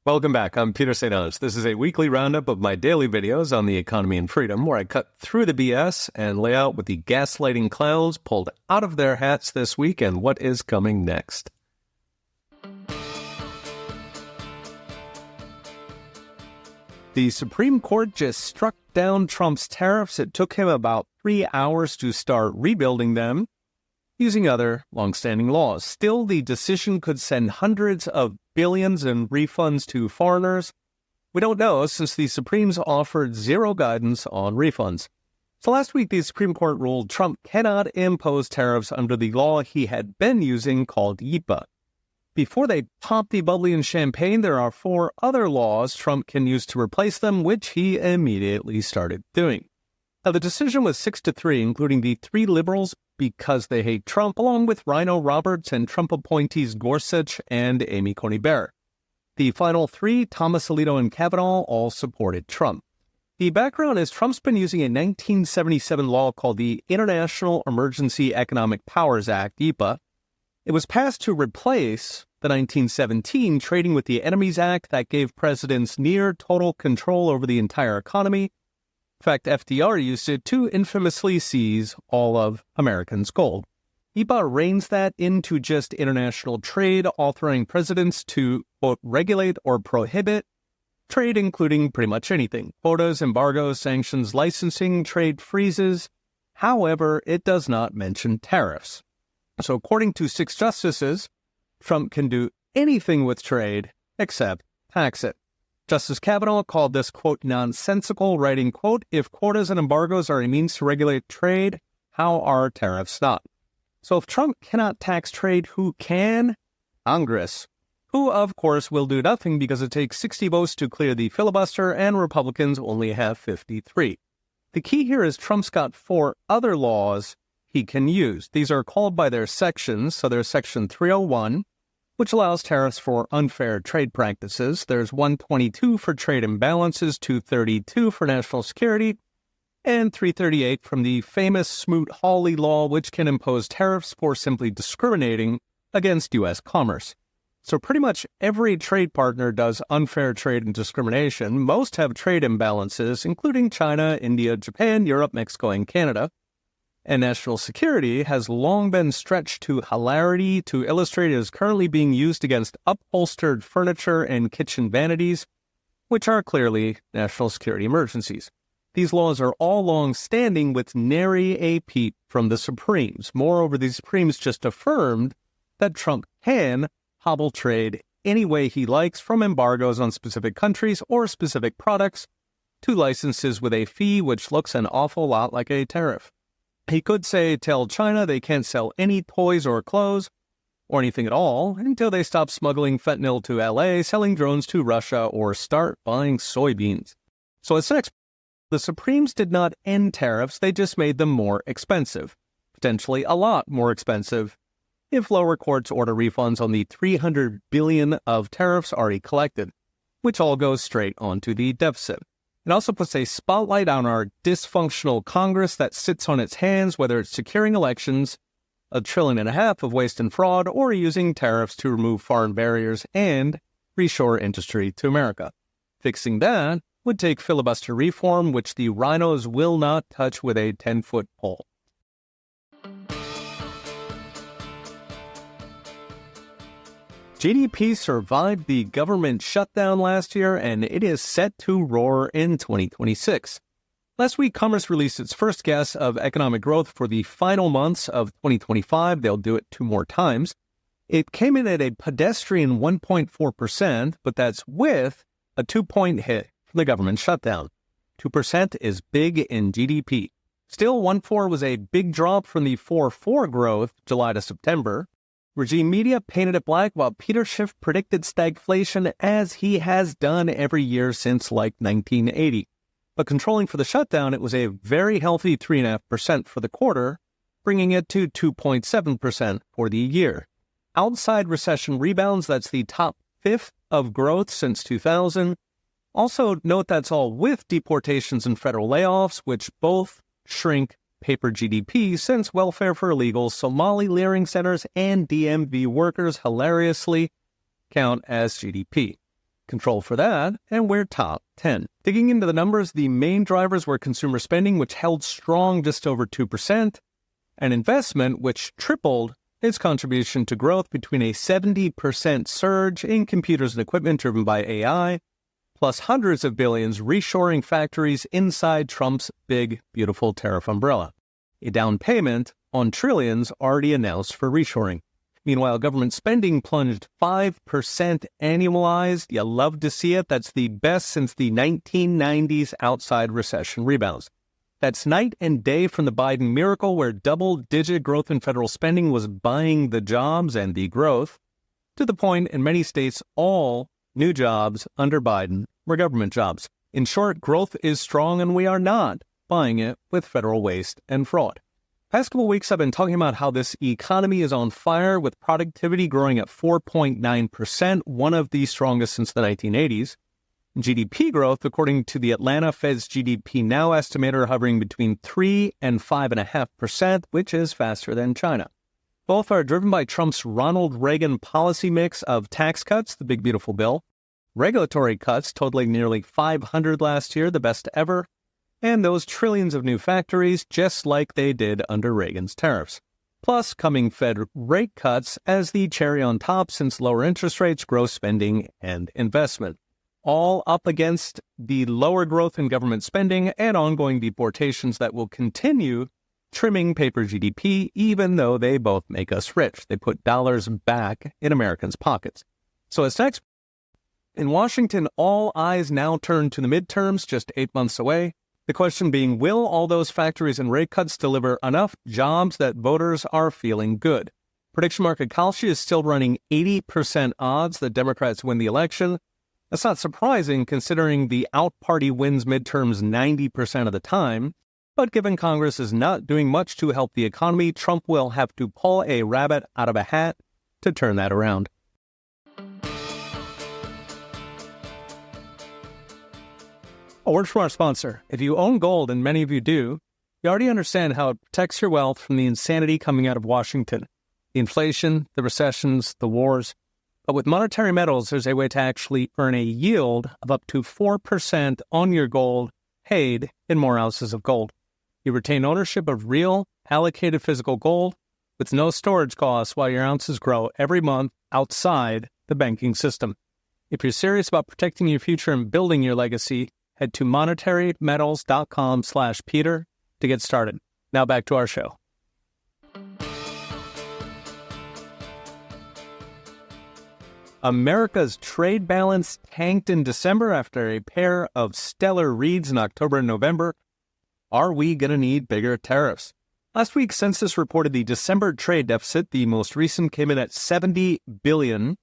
Welcome back. I'm Peter St. Onge. This is a weekly roundup of my daily videos on the economy and freedom, where I cut through the BS and lay out what the gaslighting clowns pulled out of their hats this week and what is coming next. The Supreme Court just struck down Trump's tariffs. It took him about 3 hours to start rebuilding them using other longstanding laws. Still, the decision could send hundreds of billions in refunds to foreigners. We don't know, since the Supremes offered zero guidance on refunds. So last week, the Supreme Court ruled Trump cannot impose tariffs under the law he had been using called IEEPA. Before they pop the bubbly and champagne, there are 4 other laws Trump can use to replace them, which he immediately started doing. Now, the decision was 6-3, including the 3 liberals because they hate Trump, along with Rhino Roberts and Trump appointees Gorsuch and Amy Coney Barrett. The final 3, Thomas Alito and Kavanaugh, all supported Trump. The background is Trump's been using a 1977 law called the International Emergency Economic Powers Act, IEEPA. It was passed to replace the 1917 Trading with the Enemies Act that gave presidents near total control over the entire economy. In fact, FDR used it to infamously seize all of Americans' gold. IEEPA reins that into just international trade, authorizing presidents to, quote, regulate or prohibit trade, including pretty much anything: quotas, embargoes, sanctions, licensing, trade freezes. However, it does not mention tariffs. So according to 6 justices, Trump can do anything with trade except tax it. Justice Kavanaugh called this, quote, nonsensical, writing, quote, if quotas and embargoes are a means to regulate trade, how are tariffs not? So if Trump cannot tax trade, who can? Congress, who, of course, will do nothing because it takes 60 votes to clear the filibuster and Republicans only have 53. The key here is Trump's got 4 other laws he can use. These are called by their sections. So there's Section 301, which allows tariffs for unfair trade practices. There's 122 for trade imbalances, 232 for national security, and 338 from the famous Smoot-Hawley law, which can impose tariffs for simply discriminating against U.S. commerce. So pretty much every trade partner does unfair trade and discrimination. Most have trade imbalances, including China, India, Japan, Europe, Mexico, and Canada. And national security has long been stretched to hilarity to illustrate it is currently being used against upholstered furniture and kitchen vanities, which are clearly national security emergencies. These laws are all long-standing with nary a peep from the Supremes. Moreover, the Supremes just affirmed that Trump can hobble trade any way he likes, from embargoes on specific countries or specific products to licenses with a fee which looks an awful lot like a tariff. He could say, tell China they can't sell any toys or clothes or anything at all until they stop smuggling fentanyl to LA, selling drones to Russia, or start buying soybeans. So as next, the Supremes did not end tariffs, they just made them more expensive, potentially a lot more expensive, if lower courts order refunds on the $300 billion of tariffs already collected, which all goes straight onto the deficit. It also puts a spotlight on our dysfunctional Congress that sits on its hands, whether it's securing elections, $1.5 trillion of waste and fraud, or using tariffs to remove foreign barriers and reshore industry to America. Fixing that would take filibuster reform, which the rhinos will not touch with a 10-foot pole. GDP survived the government shutdown last year, and it is set to roar in 2026. Last week, Commerce released its first guess of economic growth for the final months of 2025. They'll do it 2 more times. It came in at a pedestrian 1.4%, but that's with a 2-point hit from the government shutdown. 2% is big in GDP. Still, 1.4 was a big drop from the 4.4 growth July to September. Regime media painted it black, while Peter Schiff predicted stagflation, as he has done every year since like 1980. But controlling for the shutdown, it was a very healthy 3.5% for the quarter, bringing it to 2.7% for the year. Outside recession rebounds, that's the top 5th of growth since 2000. Also note that's all with deportations and federal layoffs, which both shrink paper GDP, since welfare for illegals, Somali leering centers, and DMV workers hilariously count as GDP. Control for that, and we're top 10. Digging into the numbers, the main drivers were consumer spending, which held strong just over 2%, and investment, which tripled its contribution to growth between a 70% surge in computers and equipment driven by AI, plus hundreds of billions reshoring factories inside Trump's big, beautiful tariff umbrella. A down payment on trillions already announced for reshoring. Meanwhile, government spending plunged 5% annualized. You love to see it. That's the best since the 1990s outside recession rebounds. That's night and day from the Biden miracle, where double-digit growth in federal spending was buying the jobs and the growth, to the point in many states all new jobs under Biden were government jobs. In short, growth is strong and we are not buying it with federal waste and fraud. Past couple weeks, I've been talking about how this economy is on fire, with productivity growing at 4.9%, one of the strongest since the 1980s. GDP growth, according to the Atlanta Fed's GDP Now estimator, hovering between 3 and 5.5%, which is faster than China. Both are driven by Trump's Ronald Reagan policy mix of tax cuts, the big beautiful bill, regulatory cuts totaling nearly 500 last year, the best ever, and those trillions of new factories, just like they did under Reagan's tariffs. Plus coming Fed rate cuts as the cherry on top, since lower interest rates grow spending and investment. All up against the lower growth in government spending and ongoing deportations that will continue trimming paper GDP, even though they both make us rich. They put dollars back in Americans' pockets. So as next, in Washington, all eyes now turn to the midterms, just 8 months away. The question being, will all those factories and rate cuts deliver enough jobs that voters are feeling good? Prediction market Kalshi is still running 80% odds that Democrats win the election. That's not surprising considering the out party wins midterms 90% of the time. But given Congress is not doing much to help the economy, Trump will have to pull a rabbit out of a hat to turn that around. A word from our sponsor. If you own gold, and many of you do, you already understand how it protects your wealth from the insanity coming out of Washington. The inflation, the recessions, the wars. But with monetary metals, there's a way to actually earn a yield of up to 4% on your gold paid in more ounces of gold. You retain ownership of real, allocated physical gold with no storage costs while your ounces grow every month outside the banking system. If you're serious about protecting your future and building your legacy, head to monetarymetals.com/Peter to get started. Now back to our show. America's trade balance tanked in December after a pair of stellar reads in October and November. Are we going to need bigger tariffs? Last week, Census reported the December trade deficit, the most recent, came in at $70 billion.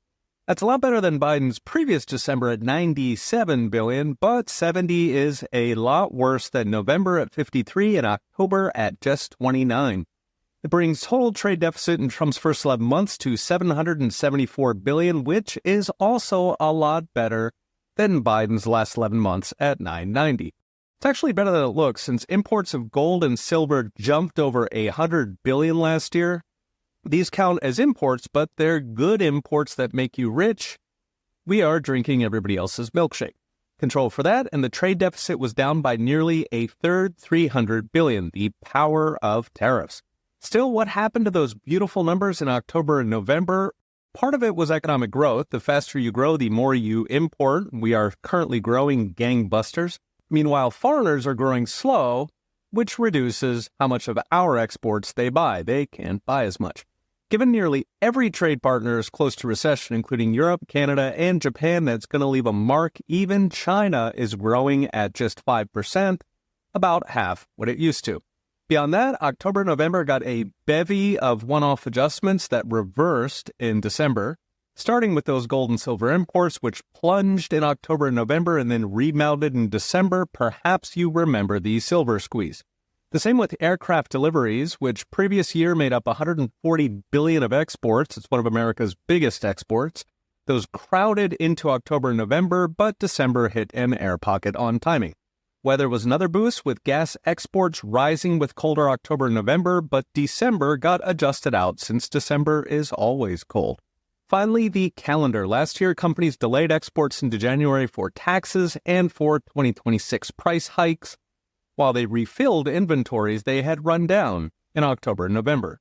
That's a lot better than Biden's previous December at $97 billion, but 70 is a lot worse than November at 53 and October at just 29. It brings total trade deficit in Trump's first 11 months to $774 billion, which is also a lot better than Biden's last 11 months at $990. It's actually better than it looks, since imports of gold and silver jumped over $100 billion last year. These count as imports, but they're good imports that make you rich. We are drinking everybody else's milkshake. Control for that, and the trade deficit was down by nearly a third, $300 billion, the power of tariffs. Still, what happened to those beautiful numbers in October and November? Part of it was economic growth. The faster you grow, the more you import. We are currently growing gangbusters. Meanwhile, foreigners are growing slow, which reduces how much of our exports they buy. They can't buy as much. Given nearly every trade partner is close to recession, including Europe, Canada, and Japan, that's going to leave a mark. Even China is growing at just 5%, about half what it used to. Beyond that, October and November got a bevy of one-off adjustments that reversed in December, starting with those gold and silver imports, which plunged in October and November and then rebounded in December. Perhaps you remember the silver squeeze. The same with aircraft deliveries, which previous year made up $140 billion of exports. It's one of America's biggest exports. Those crowded into October and November, but December hit an air pocket on timing. Weather was another boost, with gas exports rising with colder October and November, but December got adjusted out since December is always cold. Finally, the calendar. Last year, companies delayed exports into January for taxes and for 2026 price hikes, while they refilled inventories they had run down in October and November.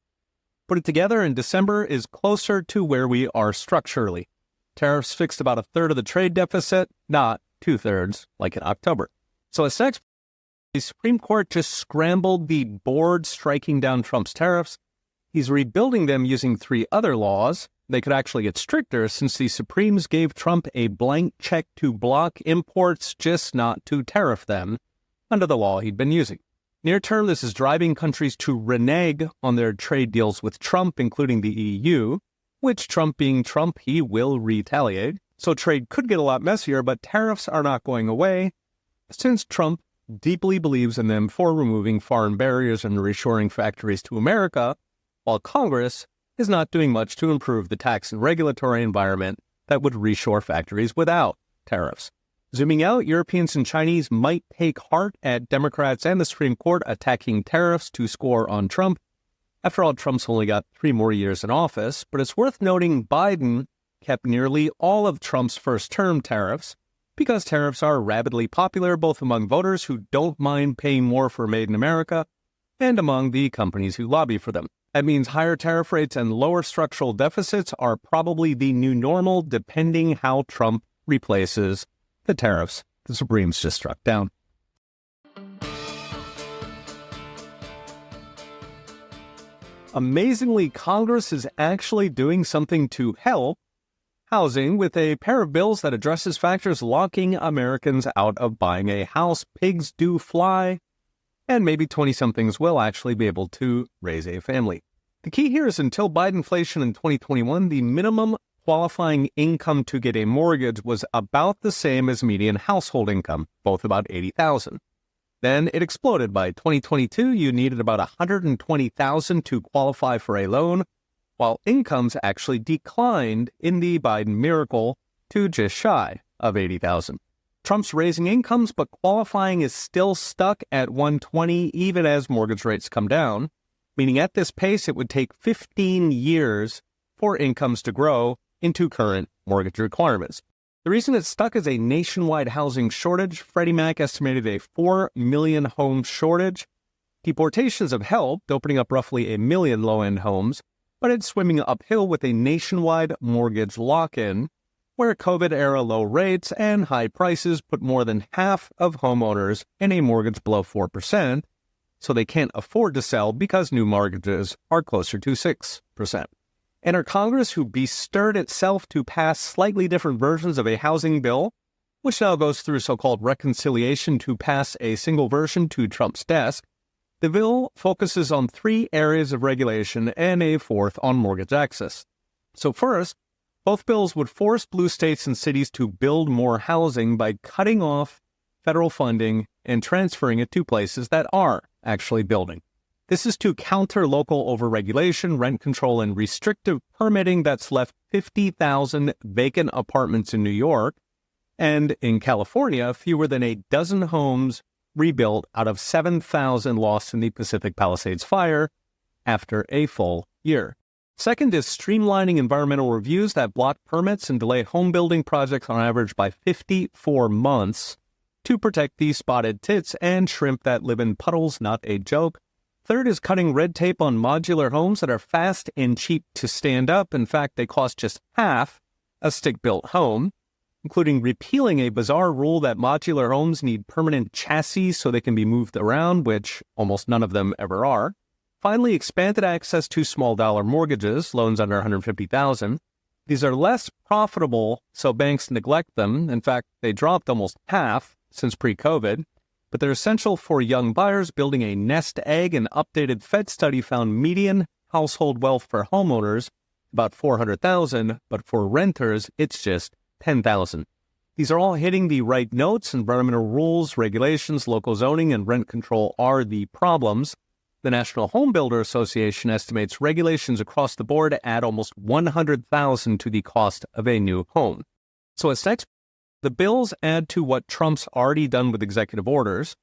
Put it together, in December is closer to where we are structurally. Tariffs fixed about a third of the trade deficit, not two-thirds like in October. So as next, the Supreme Court just scrambled the board striking down Trump's tariffs. He's rebuilding them using three other laws. They could actually get stricter since the Supremes gave Trump a blank check to block imports, just not to tariff them, under the law he'd been using. Near term, this is driving countries to renege on their trade deals with Trump, including the EU, which, Trump being Trump, he will retaliate. So trade could get a lot messier, but tariffs are not going away, since Trump deeply believes in them for removing foreign barriers and reshoring factories to America, while Congress is not doing much to improve the tax and regulatory environment that would reshore factories without tariffs. Zooming out, Europeans and Chinese might take heart at Democrats and the Supreme Court attacking tariffs to score on Trump. After all, Trump's only got 3 more years in office, but it's worth noting Biden kept nearly all of Trump's first-term tariffs, because tariffs are rapidly popular both among voters who don't mind paying more for Made in America and among the companies who lobby for them. That means higher tariff rates and lower structural deficits are probably the new normal, depending how Trump replaces the tariffs the Supremes just struck down. Amazingly, Congress is actually doing something to help housing with a pair of bills that addresses factors locking Americans out of buying a house. Pigs do fly, and maybe 20-somethings will actually be able to raise a family. The key here is until Bidenflation in 2021, the minimum qualifying income to get a mortgage was about the same as median household income, both about $80,000. Then it exploded. By 2022, you needed about $120,000 to qualify for a loan, while incomes actually declined in the Biden miracle to just shy of $80,000. Trump's raising incomes, but qualifying is still stuck at $120,000 even as mortgage rates come down, meaning at this pace it would take 15 years for incomes to grow into current mortgage requirements. The reason it's stuck is a nationwide housing shortage. Freddie Mac estimated a 4 million home shortage. Deportations have helped, opening up roughly 1 million low-end homes, but it's swimming uphill with a nationwide mortgage lock-in, where COVID-era low rates and high prices put more than half of homeowners in a mortgage below 4%, so they can't afford to sell because new mortgages are closer to 6%. Enter Congress, who bestirred itself to pass slightly different versions of a housing bill, which now goes through so-called reconciliation to pass a single version to Trump's desk. The bill focuses on 3 areas of regulation and a 4th on mortgage access. So first, both bills would force blue states and cities to build more housing by cutting off federal funding and transferring it to places that are actually building. This is to counter local overregulation, rent control, and restrictive permitting that's left 50,000 vacant apartments in New York, and in California, fewer than a dozen homes rebuilt out of 7,000 lost in the Pacific Palisades fire after a full year. Second is streamlining environmental reviews that block permits and delay home building projects on average by 54 months to protect the spotted tits and shrimp that live in puddles, not a joke. Third is cutting red tape on modular homes that are fast and cheap to stand up. In fact, they cost just half a stick-built home, including repealing a bizarre rule that modular homes need permanent chassis so they can be moved around, which almost none of them ever are. Finally, expanded access to small-dollar mortgages, loans under $150,000. These are less profitable, so banks neglect them. In fact, they dropped almost half since pre-COVID. But they're essential for young buyers building a nest egg. An updated Fed study found median household wealth for homeowners about $400,000, but for renters, it's just $10,000. These are all hitting the right notes. Environmental rules, regulations, local zoning, and rent control are the problems. The National Home Builder Association estimates regulations across the board add almost $100,000 to the cost of a new home. So as next, the bills add to what Trump's already done with executive orders,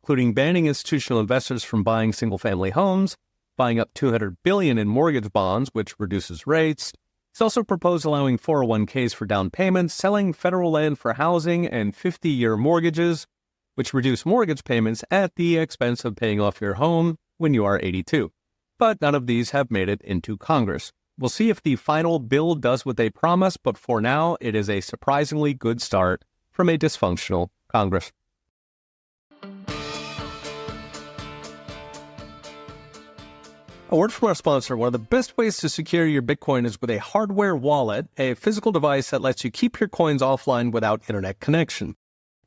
including banning institutional investors from buying single-family homes, buying up $200 billion in mortgage bonds, which reduces rates, It's also proposed allowing 401ks for down payments, selling federal land for housing, and 50-year mortgages, which reduce mortgage payments at the expense of paying off your home when you are 82. But none of these have made it into Congress. We'll see if the final bill does what they promise, but for now, it is a surprisingly good start from a dysfunctional Congress. A word from our sponsor. One of the best ways to secure your Bitcoin is with a hardware wallet, a physical device that lets you keep your coins offline without internet connection.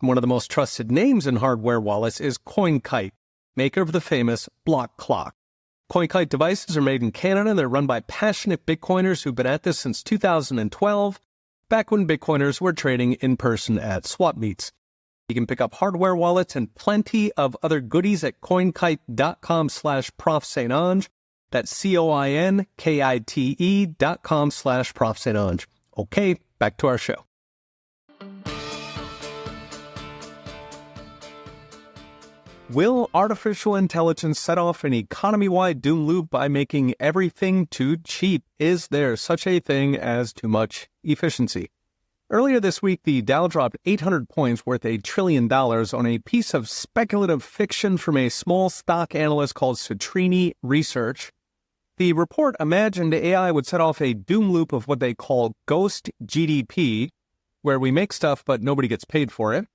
One of the most trusted names in hardware wallets is Kite, maker of the famous block clock. Kite devices are made in Canada and they're run by passionate Bitcoiners who've been at this since 2012, back when Bitcoiners were trading in person at swap meets. You can pick up hardware wallets and plenty of other goodies at coinkite.com/ProfSaintAnge. That's coinkite.com/ProfSaintAnge. Okay, back to our show. Will artificial intelligence set off an economy-wide doom loop by making everything too cheap? Is there such a thing as too much efficiency? Earlier this week, the Dow dropped 800 points worth $1 trillion on a piece of speculative fiction from a small stock analyst called Citrini Research. The report imagined AI would set off a doom loop of what they call ghost GDP, where we make stuff but nobody gets paid for it.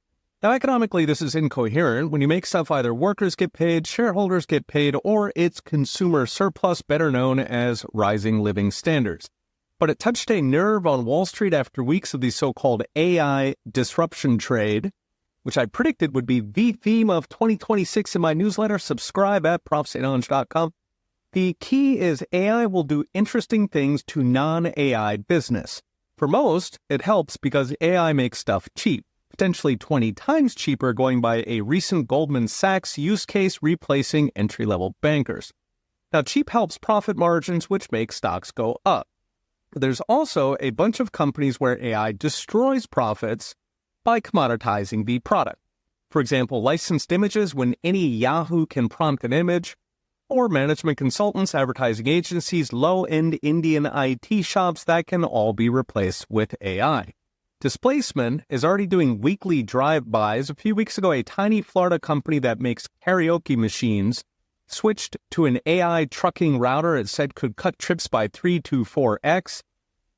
Now, economically, this is incoherent. When you make stuff, either workers get paid, shareholders get paid, or it's consumer surplus, better known as rising living standards. But it touched a nerve on Wall Street after weeks of the so-called AI disruption trade, which I predicted would be the theme of 2026 in my newsletter. Subscribe at ProfSaintAnge.com. The key is AI will do interesting things to non-AI business. For most, it helps because AI makes stuff cheap, potentially 20 times cheaper, going by a recent Goldman Sachs use case replacing entry-level bankers. Now, cheap helps profit margins, which make stocks go up. There's also a bunch of companies where AI destroys profits by commoditizing the product. For example, licensed images when any Yahoo can prompt an image, or management consultants, advertising agencies, low-end Indian IT shops that can all be replaced with AI. Displacement is already doing weekly drive-bys. A few weeks ago, a tiny Florida company that makes karaoke machines switched to an AI trucking router it said could cut trips by 3 to 4x,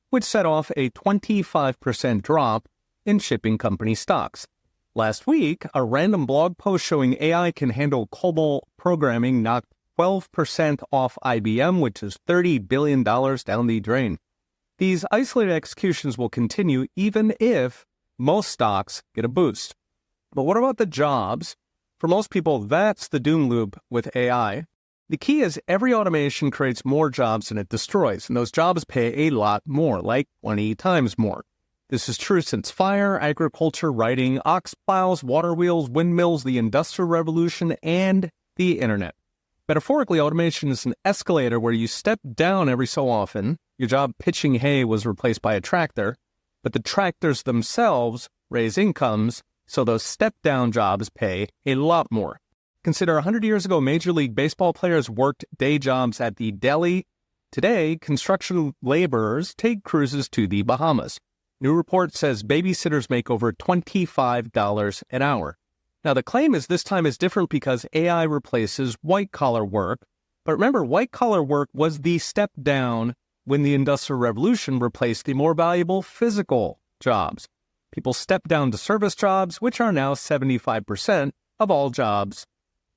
which set off a 25% drop in shipping company stocks. Last week, a random blog post showing AI can handle COBOL programming knocked 12% off IBM, which is $30 billion down the drain. These isolated executions will continue even if most stocks get a boost. But what about the jobs? For most people, that's the doom loop with AI. The key is every automation creates more jobs than it destroys, and those jobs pay a lot more, like 20 times more. This is true since fire, agriculture, writing, ox plows, water wheels, windmills, the Industrial Revolution, and the Internet. Metaphorically, automation is an escalator where you step down every so often. Your job pitching hay was replaced by a tractor, but the tractors themselves raise incomes, so those step-down jobs pay a lot more. Consider 100 years ago, Major League Baseball players worked day jobs at the deli. Today, construction laborers take cruises to the Bahamas. New report says babysitters make over $25 an hour. Now, the claim is this time is different because AI replaces white-collar work. But remember, white-collar work was the step down when the Industrial Revolution replaced the more valuable physical jobs. People stepped down to service jobs, which are now 75% of all jobs,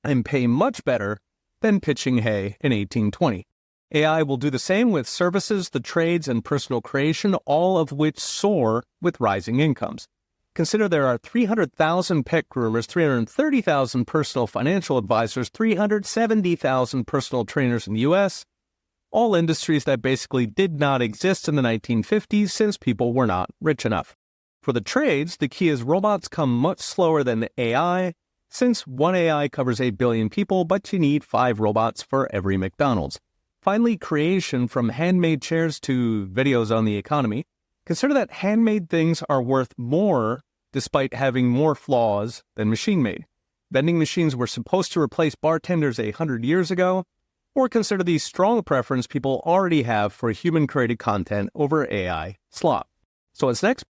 and pay much better than pitching hay in 1820. AI will do the same with services, the trades, and personal creation, all of which soar with rising incomes. Consider there are 300,000 pet groomers, 330,000 personal financial advisors, 370,000 personal trainers in the U.S., all industries that basically did not exist in the 1950s since people were not rich enough. For the trades, the key is robots come much slower than AI, since one AI covers 8 billion people, but you need 5 robots for every McDonald's. Finally, creation, from handmade chairs to videos on the economy. Consider that handmade things are worth more despite having more flaws than machine-made. Vending machines were supposed to replace bartenders 100 years ago. or consider the strong preference people already have for human-created content over AI slop. So what's next?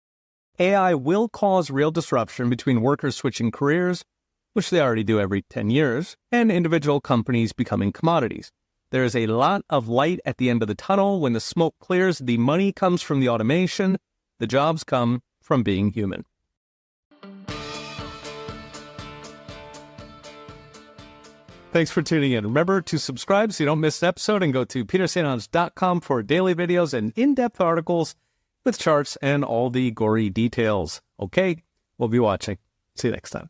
AI will cause real disruption between workers switching careers, which they already do every 10 years, and individual companies becoming commodities. There is a lot of light at the end of the tunnel. When the smoke clears, the money comes from the automation. The jobs come from being human. Thanks for tuning in. Remember to subscribe so you don't miss an episode, and go to petersanons.com for daily videos and in-depth articles with charts and all the gory details. Okay, we'll be watching. See you next time.